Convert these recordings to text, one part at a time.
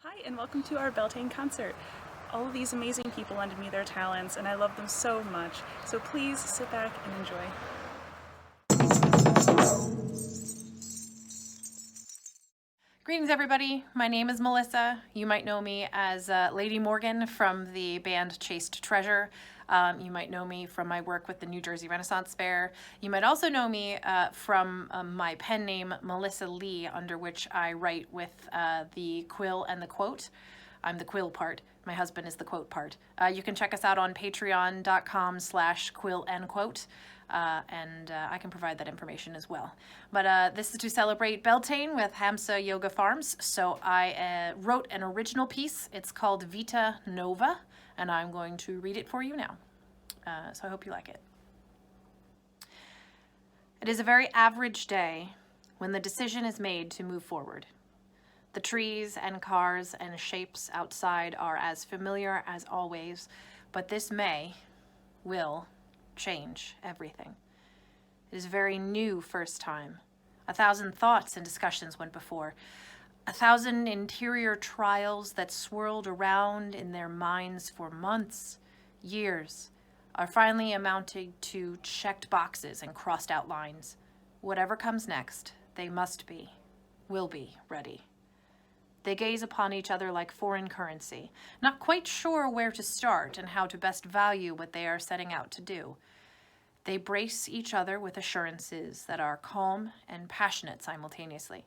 Hi, and welcome to our Beltane concert. All of these amazing people lended me their talents, and I love them so much. So please sit back and enjoy. Greetings, everybody. My name is Melissa. You might know me as Lady Morgan from the band Chased Treasure. You might know me from my work with the New Jersey Renaissance Fair. You might also know me from my pen name, Melissa Lee, under which I write with the quill and the quote. I'm the quill part. My husband is the quote part. You can check us out on patreon.com/quill-and-quote. I can provide that information as well. But this is to celebrate Beltane with Hamsa Yoga Farms. So I wrote an original piece. It's called Vita Nova, and I'm going to read it for you now. So I hope you like it. It is a very average day when the decision is made to move forward. The trees and cars and shapes outside are as familiar as always, but this will change everything. It is a very new first time. 1,000 thoughts and discussions went before. 1,000 interior trials that swirled around in their minds for months, years, are finally amounting to checked boxes and crossed out lines. Whatever comes next, they will be ready. They gaze upon each other like foreign currency, not quite sure where to start and how to best value what they are setting out to do. They brace each other with assurances that are calm and passionate simultaneously.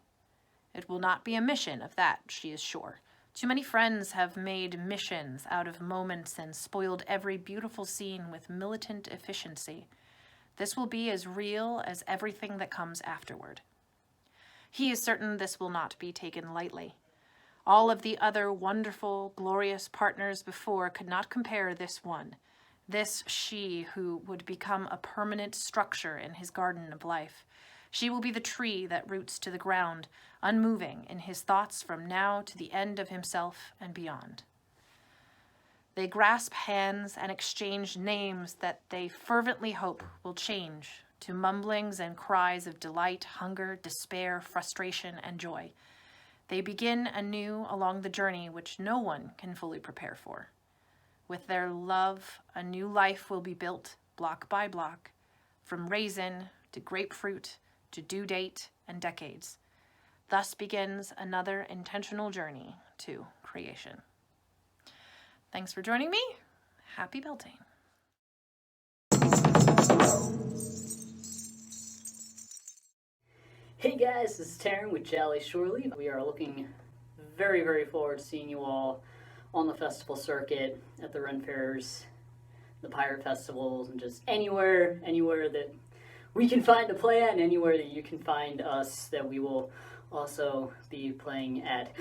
It will not be a mission of that, she is sure. Too many friends have made missions out of moments and spoiled every beautiful scene with militant efficiency. This will be as real as everything that comes afterward. He is certain this will not be taken lightly. All of the other wonderful, glorious partners before could not compare this one, this she who would become a permanent structure in his garden of life. She will be the tree that roots to the ground, unmoving in his thoughts from now to the end of himself and beyond. They grasp hands and exchange names that they fervently hope will change to mumblings and cries of delight, hunger, despair, frustration, and joy. They begin anew along the journey which no one can fully prepare for. With their love, a new life will be built, block by block, from raisin to grapefruit to due date and decades. Thus begins another intentional journey to creation. Thanks for joining me. Happy Beltane. Hey guys, this is Taryn with Jolly Shorely. We are looking very, very forward to seeing you all on the festival circuit, at the Ren Fairs, the Pirate Festivals, and just anywhere that we can find to play at, and anywhere that you can find us that we will also be playing at.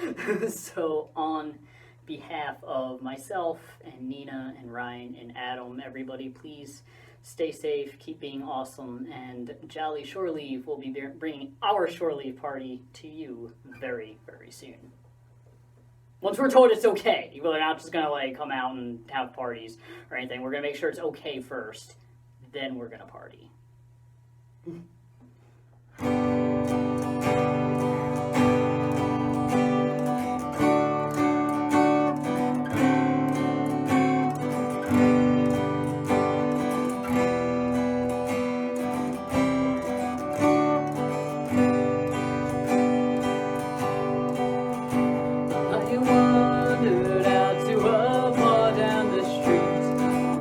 So on behalf of myself and Nina and Ryan and Adam, everybody, please stay safe, keep being awesome, and Jolly Shore Leave will be bringing our Shore Leave party to you very, very soon. Once we're told it's okay, we're not just gonna come out and have parties or anything. We're gonna make sure it's okay first, then we're gonna party.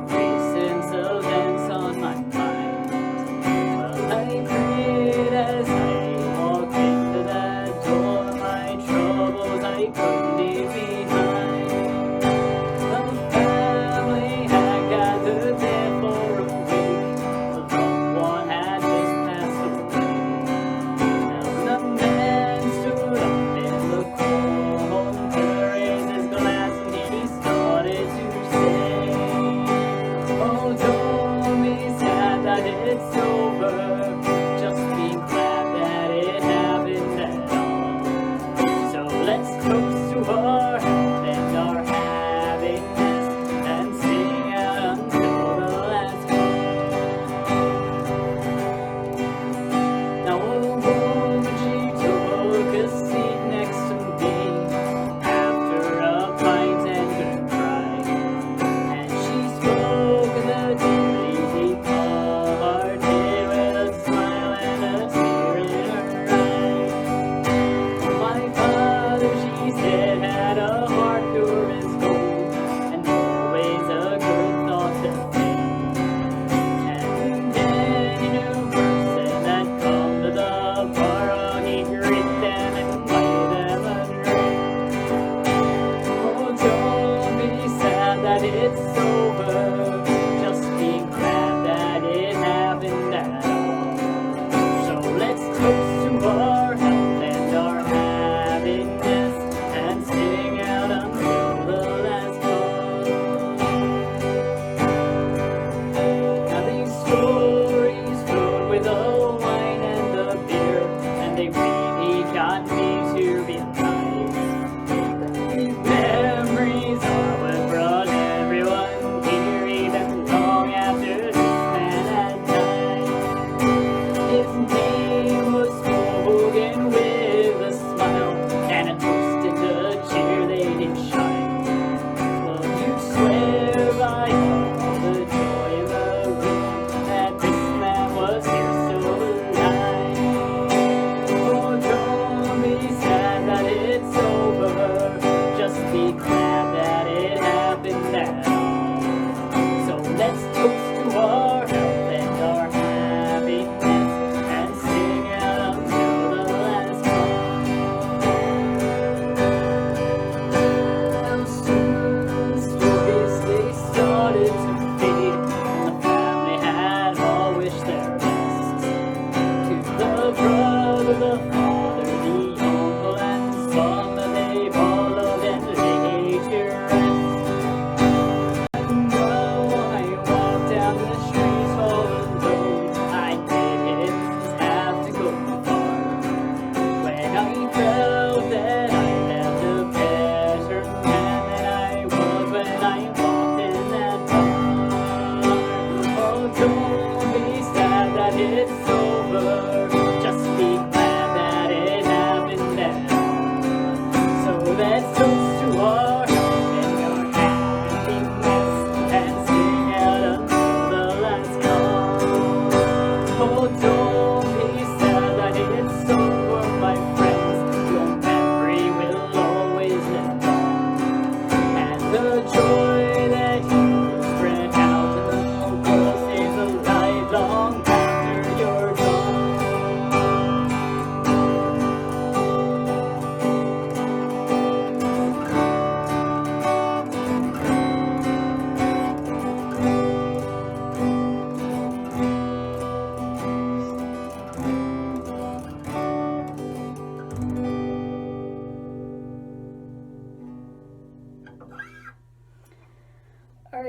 Recent events on my mind. Well, I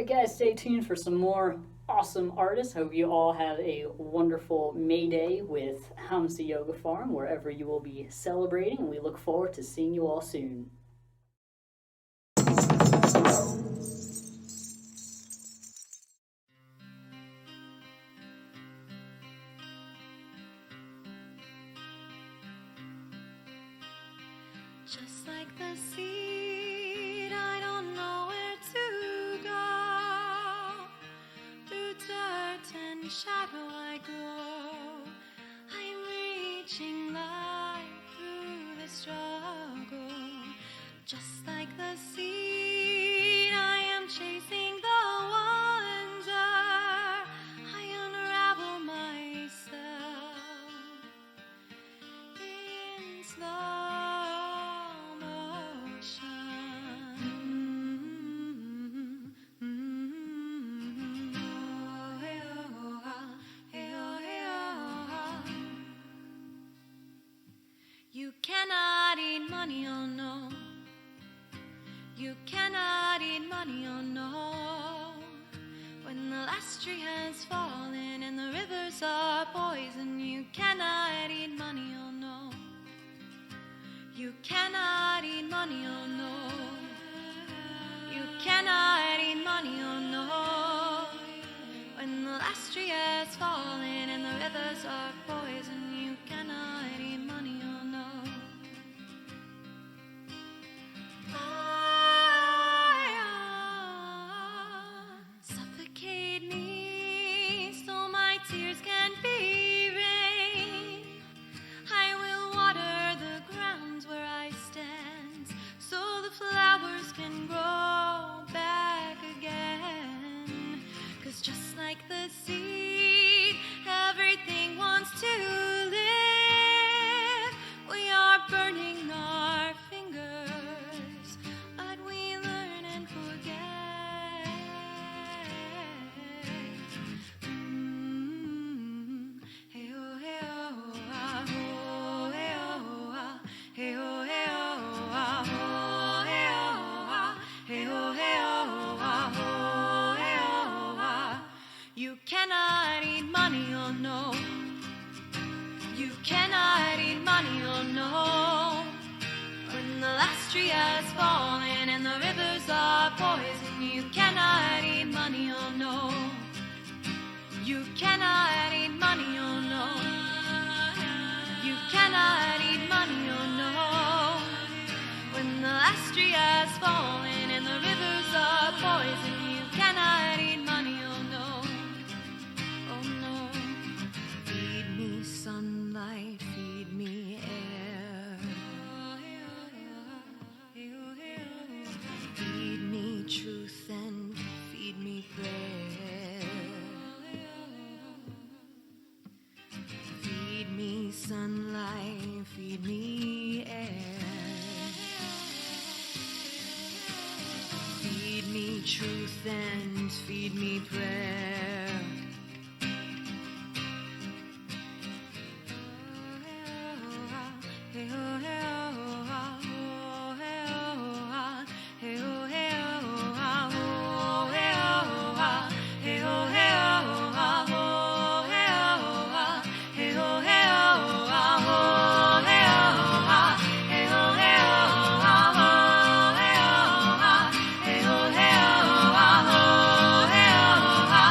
right, guys, stay tuned for some more awesome artists. Hope you all have a wonderful May Day with Hamsa Yoga Farm, wherever you will be celebrating, and we look forward to seeing you all soon. Just like the seed, I don't know where to go. Through dirt and shadow I grow. I'm reaching light through the struggle. Just like the seed, I am chasing the wonder. I unravel myself in slow. You cannot eat money, oh no. You cannot eat money, oh no. When the last tree has fallen and the rivers are poison, you cannot eat money, oh no. You cannot eat money, oh no. You cannot eat money, oh no. When the last tree has fallen and the rivers are poison, you cannot eat money, oh no. Suffocate me so my tears can be rain. I will water the grounds where I stand, so the flowers can grow back again. 'Cause just like the seed, everything wants to live. We are burning our fingers, but we learn and forget. Hey oh hey oh ah oh hey oh ah hey oh hey oh ah oh hey oh ah hey oh hey oh ah oh hey oh ah. You cannot eat money, oh no. You cannot eat money, oh no. When the last tree has fallen and the rivers are poison, you cannot eat money, oh no. You cannot eat money, oh no. You cannot eat money, oh no. When the last tree has fallen and the rivers are poison, you cannot eat money, oh no. Oh no. Feed me sunlight, feed me air. Feed me truth and feed me prayer. Feed me sunlight, feed me air. Feed me truth and feed me prayer. Hey oh hey oh ah oh hey oh ah hey oh hey oh ah oh hey oh ah hey oh hey oh ah oh hey oh ah hey oh hey oh ah oh hey oh ah hey oh hey oh ah oh hey oh ah hey oh hey oh ah oh hey oh ah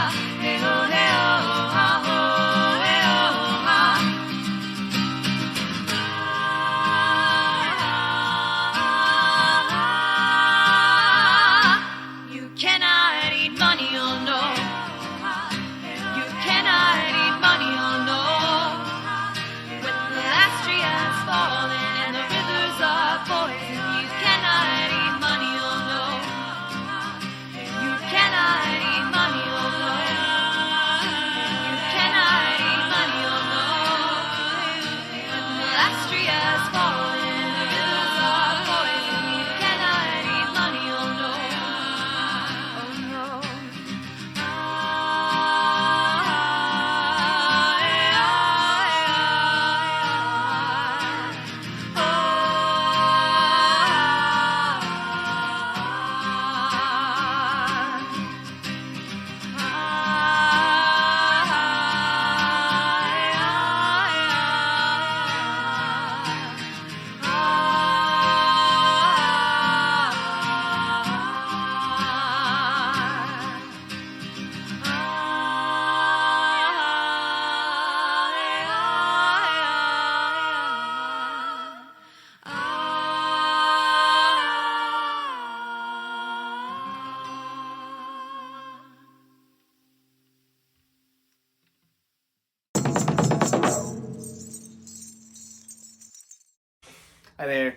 Hi there.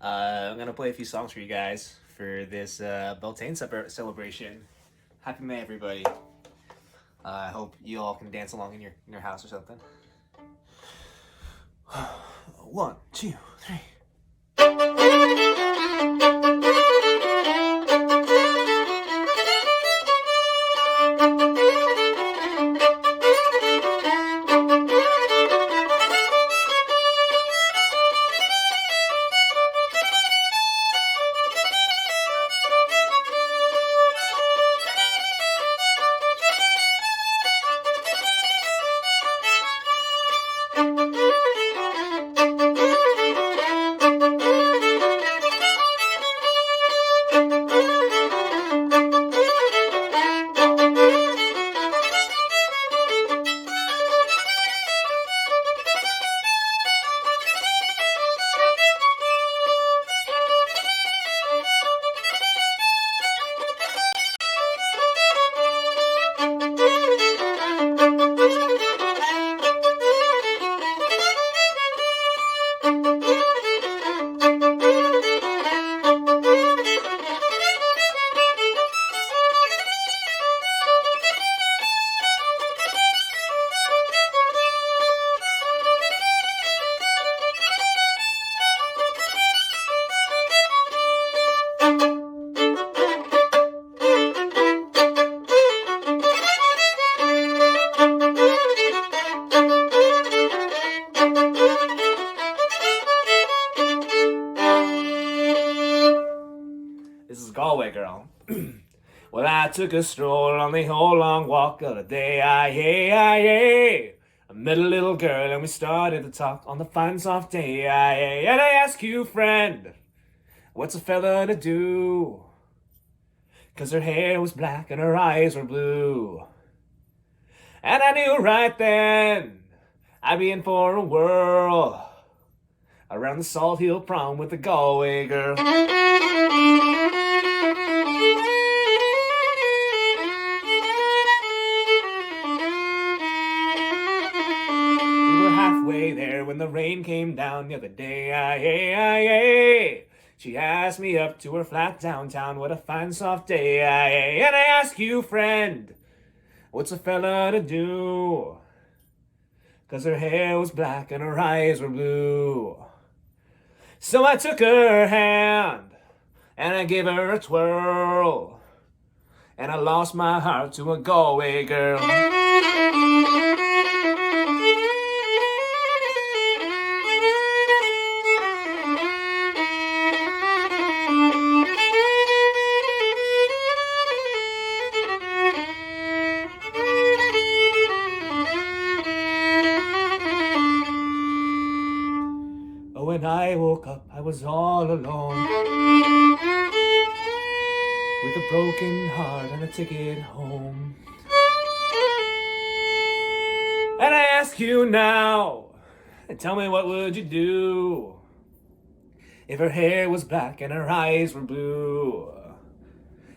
I'm gonna play a few songs for you guys for this Beltane celebration. Happy May, everybody. I hope you all can dance along in your house or something. 1, 2, 3. This is Galway Girl. Well, I took a stroll on the whole long walk of the day. I met a little girl and we started to talk on the fine soft day. And I asked you, friend, what's a fella to do? 'Cause her hair was black and her eyes were blue. And I knew right then I'd be in for a whirl around the Salt Hill prom with the Galway Girl. Halfway there when the rain came down the other day. She asked me up to her flat downtown. What a fine soft day. And I ask you, friend, what's a fella to do? 'Cause her hair was black and her eyes were blue. So I took her hand and I gave her a twirl, and I lost my heart to a Galway girl. When I woke up, I was all alone, with a broken heart and a ticket home. And I ask you now, tell me, what would you do if her hair was black and her eyes were blue?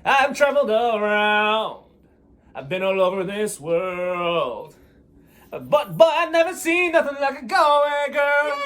I've traveled around, I've been all over this world, but I've never seen nothing like a Galway girl.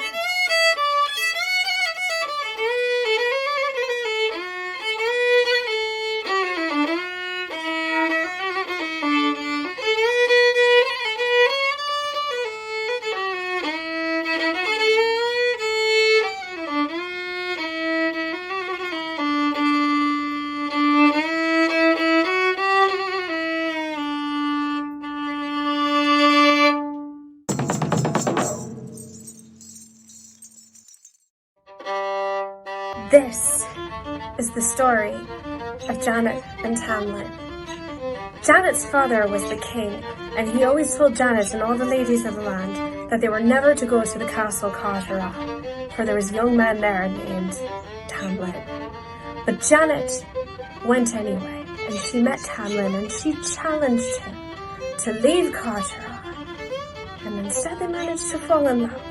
This is the story of Janet and Tamlin. Janet's father was the king, and he always told Janet and all the ladies of the land that they were never to go to the castle Cartera, for there was a young man there named Tamlin. But Janet went anyway, and she met Tamlin, and she challenged him to leave Cartera, and instead they managed to fall in love.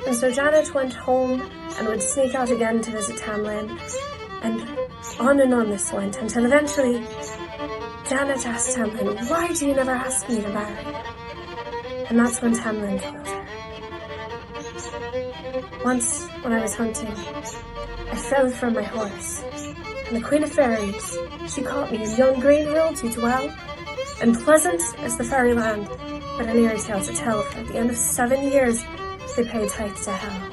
And so Janet went home and would sneak out again to visit Tamlin, and on this went, until eventually Janet asked Tamlin, "Why do you never ask me to marry you?" And that's when Tamlin told her. Once, when I was hunting, I fell from my horse, and the Queen of Fairies, she caught me in yon green hill to dwell, and pleasant as the fairyland, but an eerie tale to tell, for at the end of 7 years, they paid tithe to hell.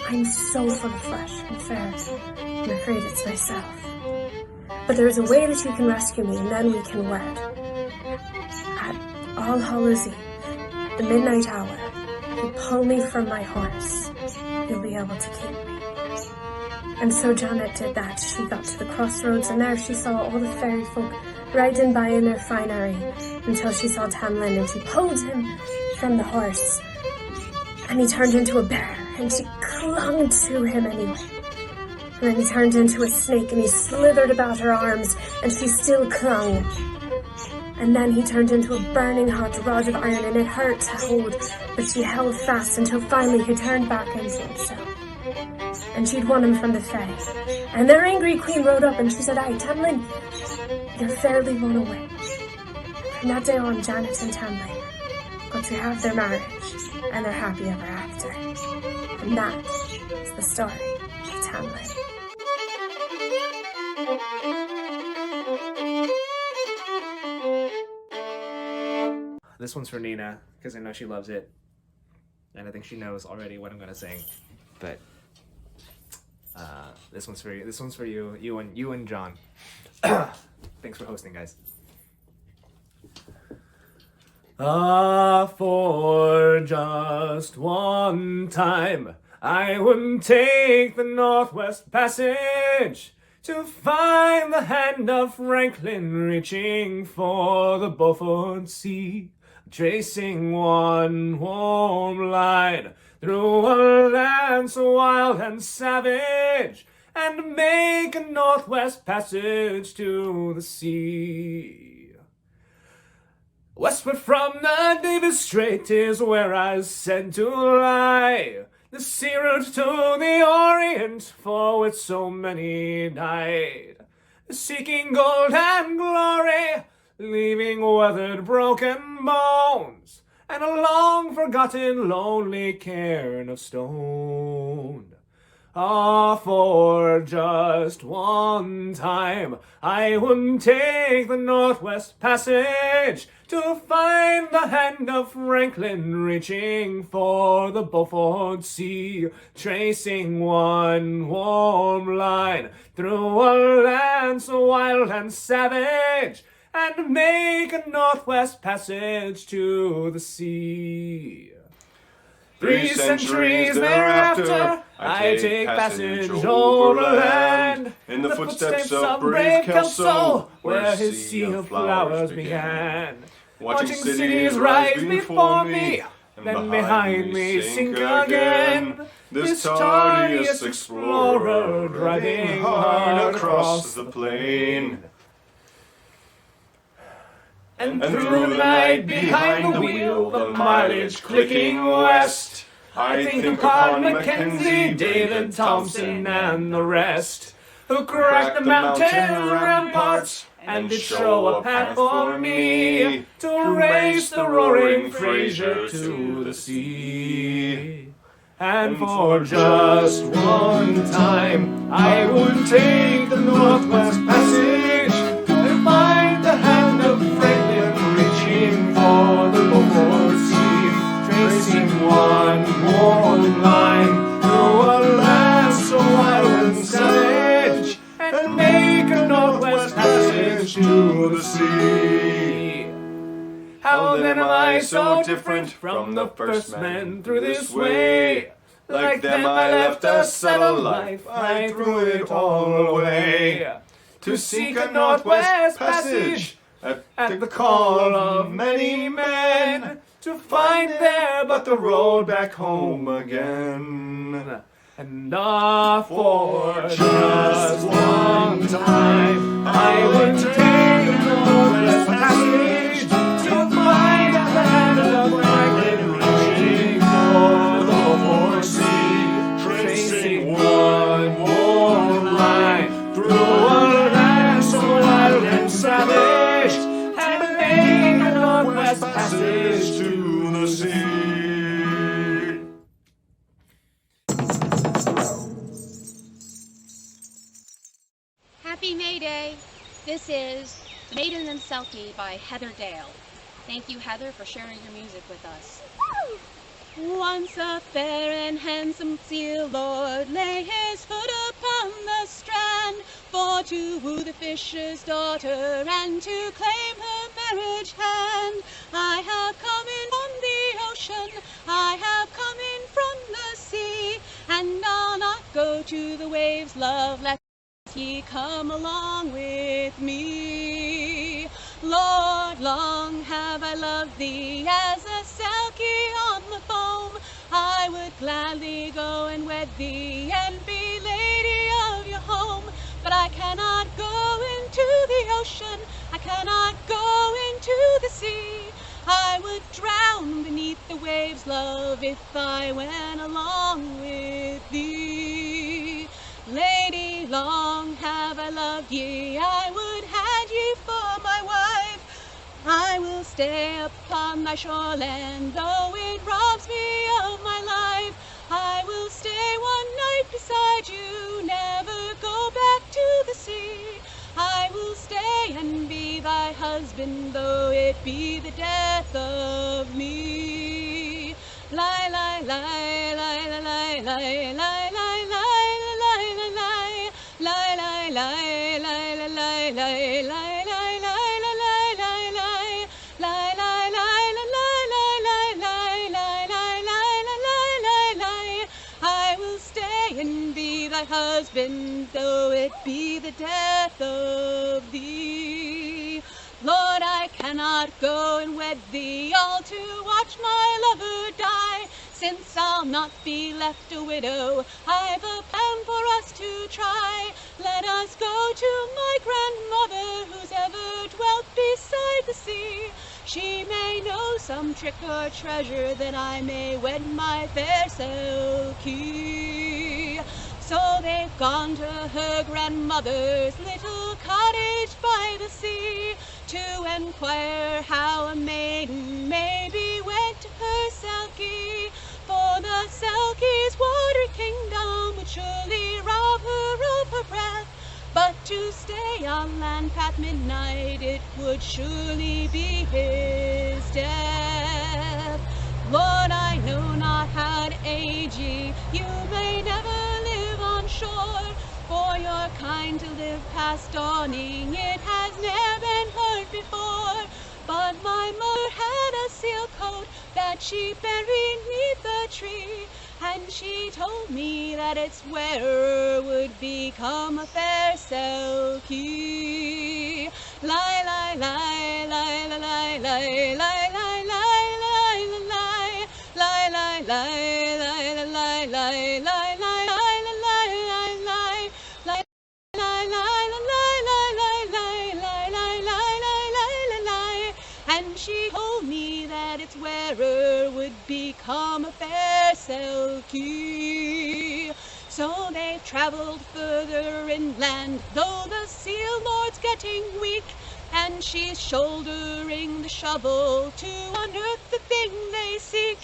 I'm so full of flesh and fair, I'm afraid it's myself. But there is a way that you can rescue me, and then we can wed. At All Hallows Eve, the midnight hour, you pull me from my horse, you'll be able to keep me. And so Janet did that. She got to the crossroads, and there she saw all the fairy folk riding by in their finery, until she saw Tamlin, and she pulled him from the horse, and he turned into a bear, and she clung to him anyway. And then he turned into a snake, and he slithered about her arms, and she still clung. And then he turned into a burning hot rod of iron, and it hurt to hold, but she held fast until finally he turned back into himself. And she'd won him from the Fae. And their angry queen rode up, and she said, "Aye, Tamlin, you're fairly run away." From that day on, Janet and Tamlin got to have their marriage, and they're happy ever after. And that is the story of Tamlin. This one's for Nina, because I know she loves it. And I think she knows already what I'm gonna sing. But this one's for you. This one's for you and John. Thanks for hosting, guys. For just one time, I would take the Northwest Passage to find the hand of Franklin reaching for the Beaufort Sea, tracing one warm line through a land so wild and savage, and make a Northwest Passage to the sea. Westward from the Davis Strait is where I said to lie, the sea route to the Orient, for which so many died, seeking gold and glory, leaving weathered broken bones, and a long-forgotten lonely cairn of stone. For just one time, I would take the Northwest Passage to find the hand of Franklin reaching for the Beaufort Sea, tracing one warm line through a land so wild and savage, and make a Northwest Passage to the sea. 3 centuries thereafter, I take passage overland, in the footsteps of brave Kelso, where his sea of flowers began. Watching cities rise before me, then behind me sink again. This tardiest explorer driving hard across the plain. And through the night behind the wheel, the mileage clicking west, I think upon Mackenzie, David Thompson, and the rest, who cracked the mountain ramparts and did show a path for me to race the roaring Fraser to the sea. And for just one time, I would take the Northwest Passage to find the hand of Franklin reaching for the Beaufort Sea, tracing one warm line through a land so wild and savage, and make a Northwest Passage to the sea. How then am I so different from the first men through this way? Like them I left a settled life, I threw it all away, to seek a Northwest Passage at the call of many men, to find there but the road back home again. And for just one time, I would take the Northwest Passage to find a land of Franklin reaching for the Beaufort Sea, tracing one warm line through a land so wild and savage, and make a Northwest Passage to the sea. This is Maiden and Selkie by Heather Dale. Thank you, Heather, for sharing your music with us. Once a fair and handsome seal lord lay his foot upon the strand for to woo the fisher's daughter and to claim her marriage hand. I have come in from the ocean, I have come in from the sea, and I'll not go to the waves, love, let ye come along with me. Lord, long have I loved thee as a selkie on the foam. I would gladly go and wed thee and be lady of your home. But I cannot go into the ocean, I cannot go into the sea. I would drown beneath the waves, love, if I went along with thee. Lady, long have I loved ye, I would have ye for my wife. I will stay upon thy shoreland, though it robs me of my life. I will stay one night beside you, never go back to the sea. I will stay and be thy husband, though it be the death of me. Lie, lie, lie, lie, lie, lie, lie, lie, lie, lie. Husband, though it be the death of thee. Lord, I cannot go and wed thee, all to watch my lover die. Since I'll not be left a widow, I've a plan for us to try. Let us go to my grandmother, who's ever dwelt beside the sea. She may know some trick or treasure, that I may wed my fair Selkie. So they've gone to her grandmother's little cottage by the sea, to enquire how a maiden may be wed to her Selkie. For the Selkie's water kingdom would surely rob her of her breath, but to stay on land past midnight, it would surely be his death. Lord, I know not how to aid ye, you may never live on shore, for your kind to live past dawning, it has never been heard before. But my mother had a seal coat that she buried neath a tree, and she told me that its wearer would become a fair Selkie. Lie, lie, lie, lie, lie, lie, lie, lie, lie, lie, lie, lie, lie, lie, lie, lie, lie, lie, lie. She told me that its wearer would become a fair Selkie. So they've traveled further inland, though the seal lord's getting weak, and she's shouldering the shovel to unearth the thing they seek.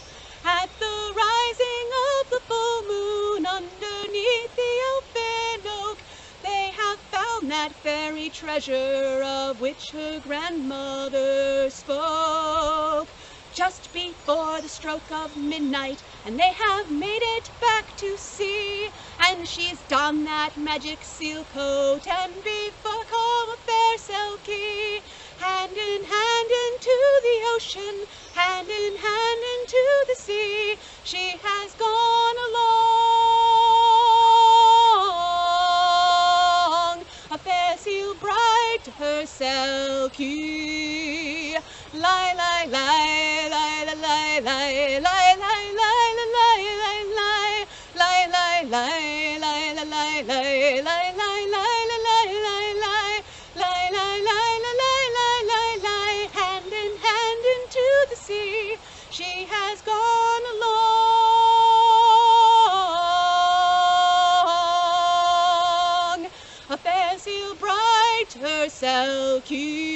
At the rising of the full moon, underneath the elfin oak, they have found that fairy treasure of which her grandmother spoke. Just before the stroke of midnight, and they have made it back to sea, and she's donned that magic seal coat, and become a fair Selkie. Hand in hand into the ocean, hand in hand into the sea, she has gone along, a fair seal bride to her Selkie. Lie, lie, lie, lie, lie, lie, lie, lie, lie, lie, lie, lie, lie, lie, lie, lie, lie, lie, lie, lie, hand in hand into the sea, she has gone along, a fair seal bride to her Selkie.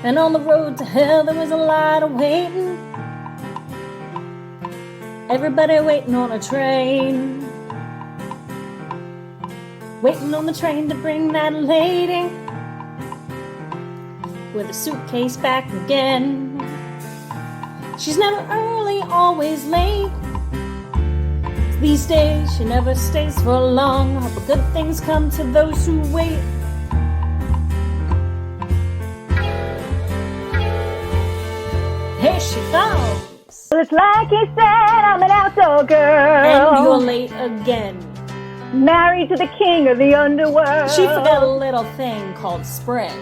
And on the road to hell there was a lot of waiting. Everybody waiting on a train. Waiting on the train to bring that lady with a suitcase back again. She's never early, always late. These days she never stays for long, but good things come to those who wait. Here she comes. It's like he said, I'm an outdoor girl. And you're late again. Married to the king of the underworld. She forgot a little thing called spring.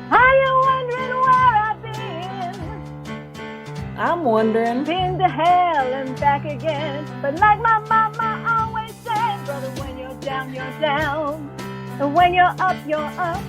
Are you wondering where I've been? I'm wondering. Been to hell and back again. But like my mama always said, brother, when you're down, you're down. And when you're up, you're up.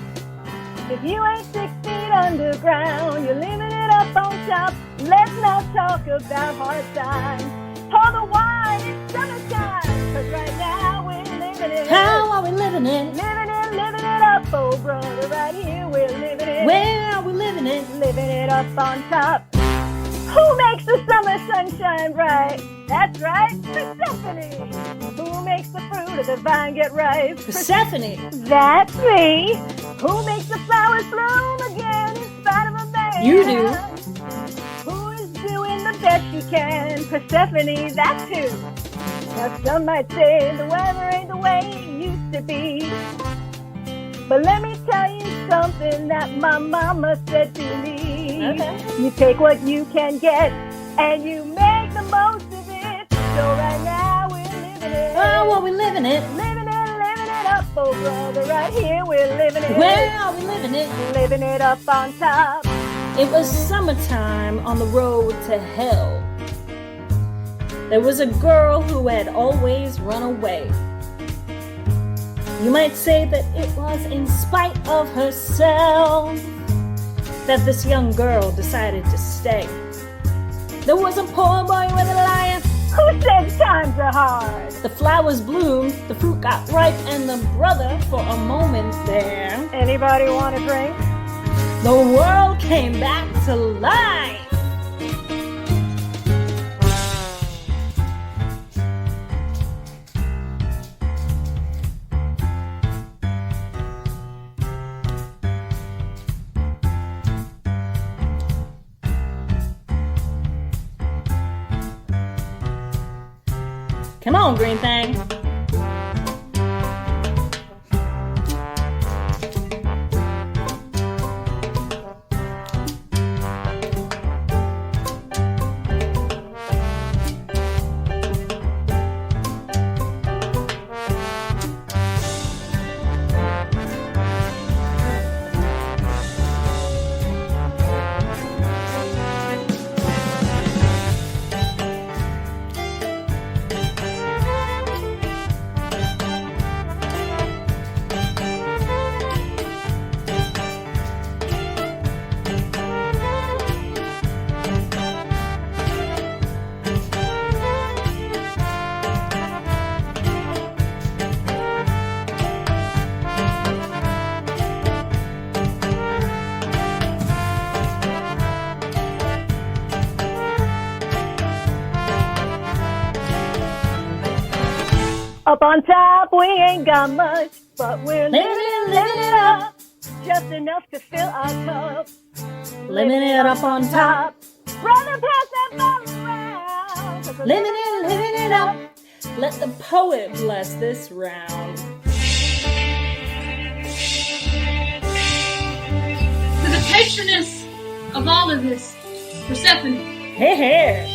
If you ain't 6 feet underground, you're living it up on top. Let's not talk about hard times. Pour the wine, it's summertime. Cause right now we're living it. How are we living it? Living it up, oh brother, right here we're living it. Where are we living it? Living it up on top. Who makes the summer sunshine bright? That's right, Persephone. Who makes the fruit of the vine get ripe? Persephone. That's me. Who makes the flowers bloom again in spite of a man? You do. Who is doing the best she can? Persephone, that's who. Now some might say the weather ain't the way it used to be. But let me tell you something that my mama said to me. Okay. You take what you can get and you make the most of it. So right now we're living it. Oh, well, we're living it. Living it up, oh brother, right here we're living it. Where are we living it? Living it up on top. It was summertime on the road to hell. There was a girl who had always run away. You might say that it was in spite of herself that this young girl decided to stay. There was a poor boy with a lion. Who said times are hard? The flowers bloomed, the fruit got ripe, and the brother for a moment there. Anybody want a drink? The world came back to life. Come on, green thing. Up on top, we ain't got much, but we're living it up. Just enough to fill our cup. Living it up on top. Brother, pass that bottle around. 'Cause we're Living it up. Let the poet bless this round. To the patroness of all of this, Persephone, Hey, hey.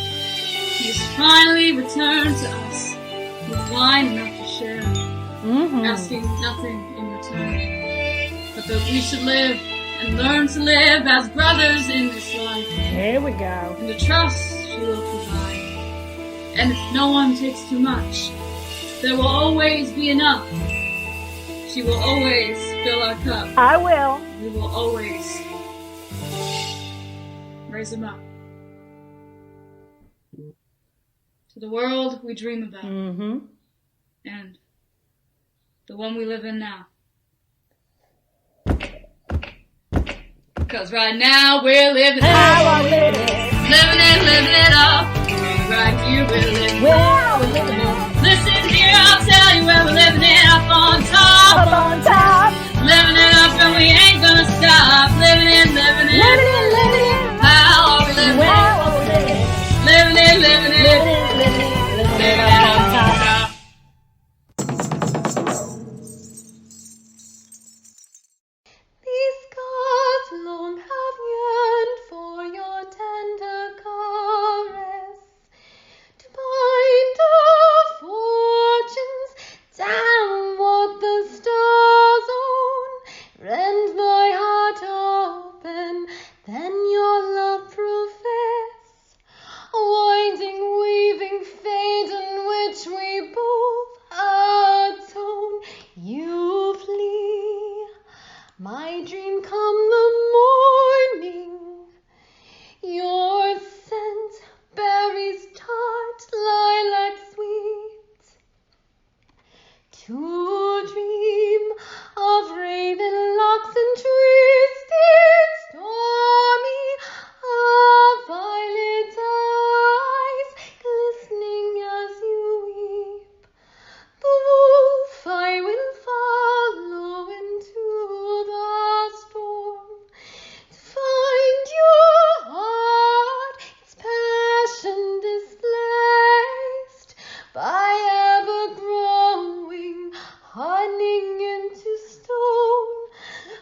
he has finally returned to us with wine enough to share, asking nothing in return, but that we should live and learn to live as brothers in this life. Here we go. And the trust she will provide. And if no one takes too much, there will always be enough. She will always fill our cup. I will. We will always raise them up. To the world we dream about. And the one we live in now. 'Cause right now we're living How are we living? living it up. Right here we're living. Where are we living it? Listen here, I'll tell you where we're living it up on top. Up on top. Living it up and we ain't gonna stop. Living it, living it. Living it, living it. How are we living Where it? are we living it? Living it, living it. Living it, living it. Living it up on top. These gods long have yearned for your tender caress, to bind our fortunes down what the stars own. Rend my heart open, then your love profess, a winding, weaving fate in which we both atone. You flee, my dream come the morning, your scent berries tart, lilac sweet, to dream of raven locks and trees deep stormy, of violet eyes glistening as you weep. The wolf I will follow into the storm, to find your heart, its passion displaced by ever-growing hardening into stone.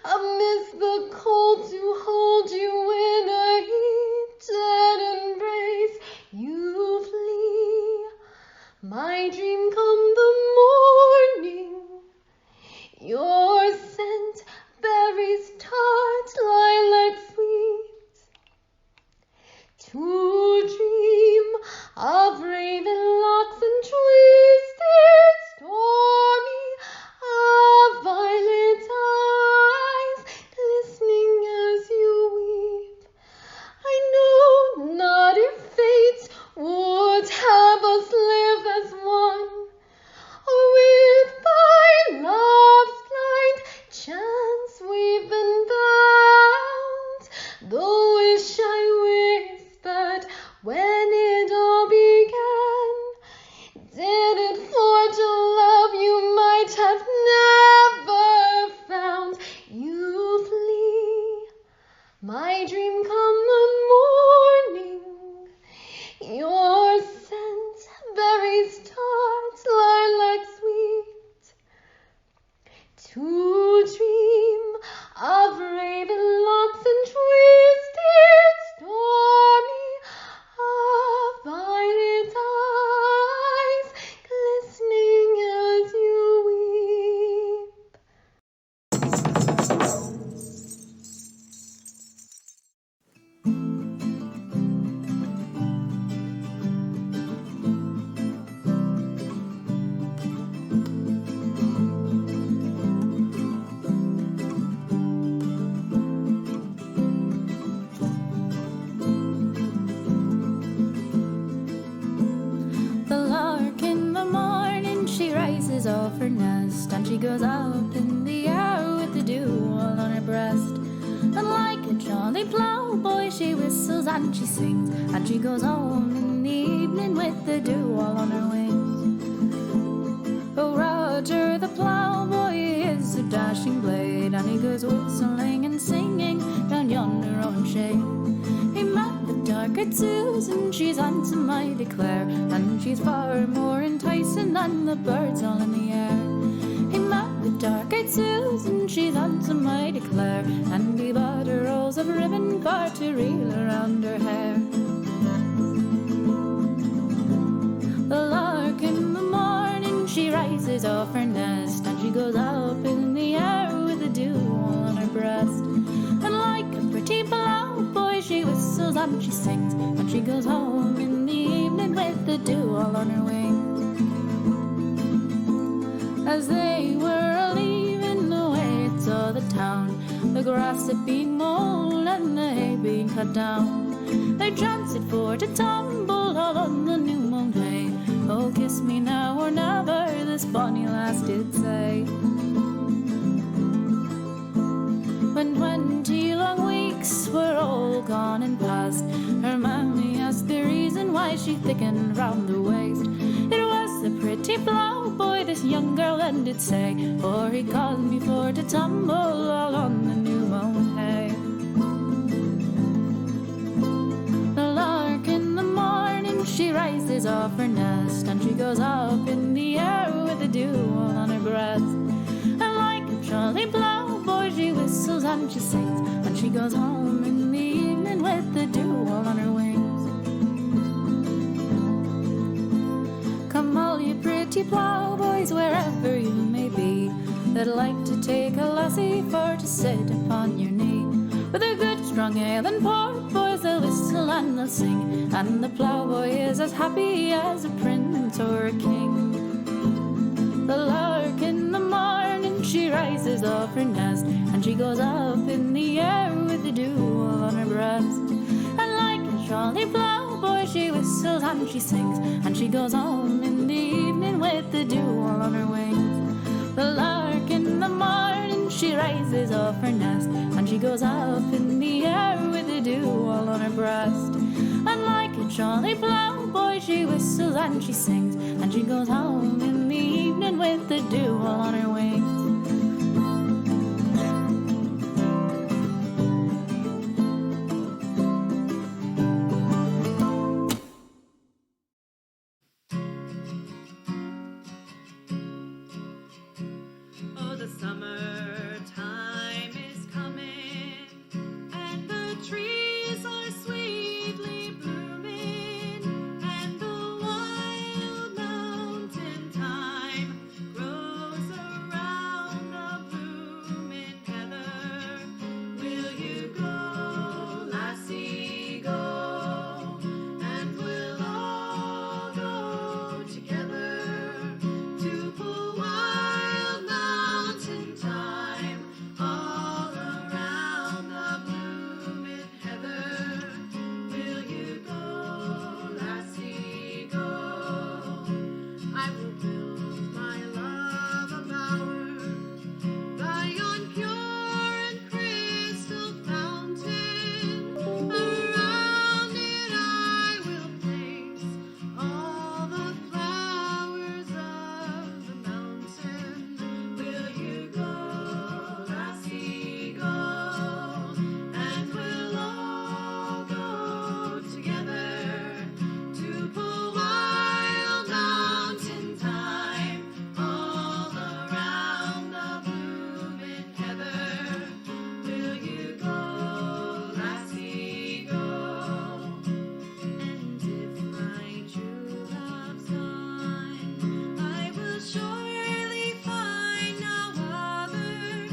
Amidst the cold to hold you in a heated embrace, you flee. My dream come the morning, your scent berries tart, lilac sweet, to dream of raven locks and trees deep stormy, of violet eyes glistening as you weep. I know not if fate would have us live as one, or with by love's blind chance we've been bound. The wish I whispered when it all began, did it forge a love you might have never found. You flee, my dream come the morning, your scent berries tart, lilac sweet, to dream of raven locks and trees deep stormy, of violet eyes glistening as you weep. The lark in the morning, she rises off her nest, and she goes up in the air with the dew all on her breast. And like a jolly ploughboy, she whistles and she sings, and she goes home in the evening with the dew all on her wings. Oh, Roger the ploughboy is a dashing blade, and he goes whistling and singing down yonder on shade. He met the dark-eyed Susan, she's handsome I declare, and she's far more enticing than the birds all in the air. He met the dark-eyed Susan, she's handsome I declare, and he bought her rolls of ribbon for to reel around her hair. The lark in the morning, she rises off her nest, and she goes up in the air with the dew all on her breast. And like a pretty ploughboy, she whistles and she sings, and she goes home in the evening with the dew all on her wings. As they were leaving away to the town, the grass had been mown and the hay being cut down, they chanced for to tumble all on the new mown hay. Oh, kiss me now or never, this bonny lass did say. When 20 long weeks weeks were all gone and past. Her mammy asked the reason why she thickened round the waist. It was a pretty ploughboy, this young girl then did say, for he caused me for to tumble all on the new mown hay. The lark in the morning, she rises off her nest, and she goes up in the air with the dew all on her breast. And like a jolly ploughboy, she whistles and she sings, and she goes home in the evening with the dew all on her wings. Come all you pretty ploughboys, wherever you may be, that like to take a lassie for to sit upon your knee. With a good strong ale and port, boys, they'll whistle and they'll sing, and the ploughboy is as happy as a prince or a king. The lark in the morning, she rises off her nest, and she goes up in the air with the dew all on her breast. And like a jolly ploughboy, she whistles and she sings, and she goes home in the evening with the dew all on her wings. The lark in the morning, she rises off her nest, and she goes up in the air with the dew all on her breast. And like a jolly ploughboy, she whistles and she sings, and she goes home in the evening with the dew all on her wings. Oh, the summertime is coming, and the trees are sweetly blooming, and the wild mountain thyme grows around the blooming heather. Will you go, lassie, go? And we'll all go together to pull wild mountain thyme all around the blooming heather. Will you go, lassie, go? I will build my love a bower by yon pure and crystal fountain. Around it I will place all the flowers of the mountain. Will you go, lassie, go? And we'll all go together to pull wild mountain thyme all around the blooming heather. Will you go, lassie, go? And if my true love's gone, I will surely find no other.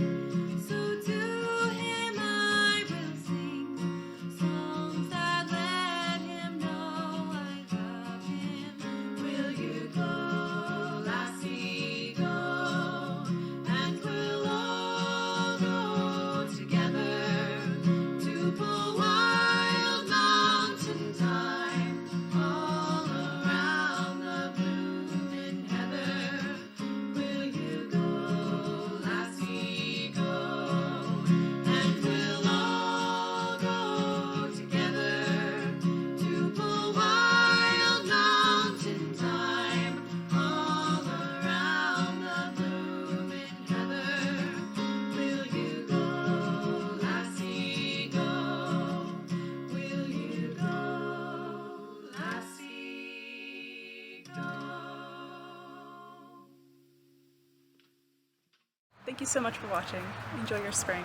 So to him I will sing songs that let him know I love him. Will you go, lassie, go? And we'll all go together to pull wild mountain thyme all around the blooming heather. Will you go, lassie, go? And we'll all go together to pull wild mountain thyme all around the blooming heather. Will you go, lassie, go? Will you go, lassie, go? Thank you so much for watching. Enjoy your spring.